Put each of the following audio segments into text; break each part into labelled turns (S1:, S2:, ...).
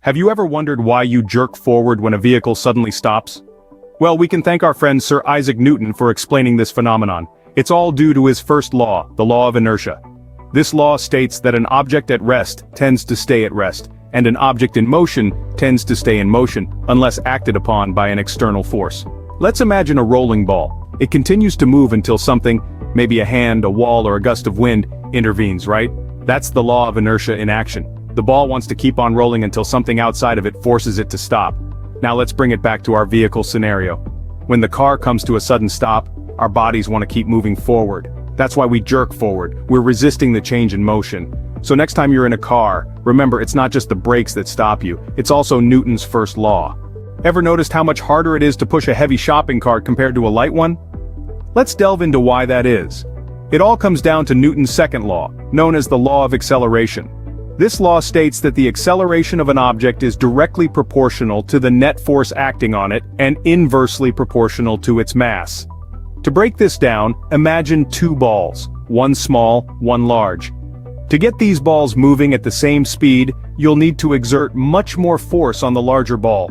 S1: Have you ever wondered why you jerk forward when a vehicle suddenly stops? Well, we can thank our friend Sir Isaac Newton for explaining this phenomenon. It's all due to his first law, the law of inertia. This law states that an object at rest tends to stay at rest, and an object in motion tends to stay in motion, unless acted upon by an external force. Let's imagine a rolling ball. It continues to move until something, maybe a hand, a wall, or a gust of wind, intervenes, right? That's the law of inertia in action. The ball wants to keep on rolling until something outside of it forces it to stop. Now let's bring it back to our vehicle scenario. When the car comes to a sudden stop, our bodies want to keep moving forward. That's why we jerk forward. We're resisting the change in motion. So next time you're in a car, remember it's not just the brakes that stop you, it's also Newton's first law. Ever noticed how much harder it is to push a heavy shopping cart compared to a light one? Let's delve into why that is. It all comes down to Newton's second law, known as the law of acceleration. This law states that the acceleration of an object is directly proportional to the net force acting on it and inversely proportional to its mass. To break this down, imagine two balls, one small, one large. To get these balls moving at the same speed, you'll need to exert much more force on the larger ball.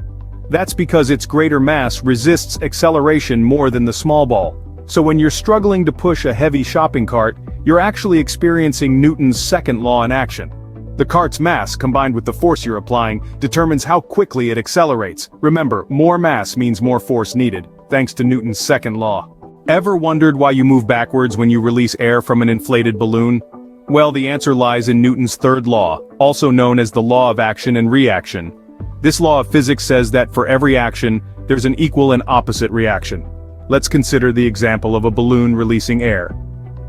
S1: That's because its greater mass resists acceleration more than the small ball. So when you're struggling to push a heavy shopping cart, you're actually experiencing Newton's second law in action. The cart's mass, combined with the force you're applying, determines how quickly it accelerates. Remember, more mass means more force needed, thanks to Newton's second law. Ever wondered why you move backwards when you release air from an inflated balloon? Well, the answer lies in Newton's third law, also known as the law of action and reaction. This law of physics says that for every action, there's an equal and opposite reaction. Let's consider the example of a balloon releasing air.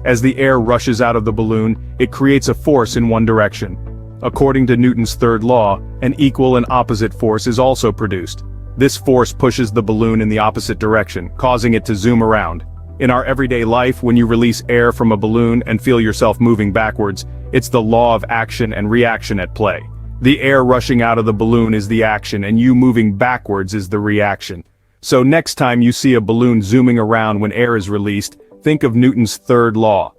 S1: As the air rushes out of the balloon, it creates a force in one direction. According to Newton's third law, an equal and opposite force is also produced. This force pushes the balloon in the opposite direction, causing it to zoom around. In our everyday life, when you release air from a balloon and feel yourself moving backwards, it's the law of action and reaction at play. The air rushing out of the balloon is the action, and you moving backwards is the reaction. So next time you see a balloon zooming around when air is released, think of Newton's third law.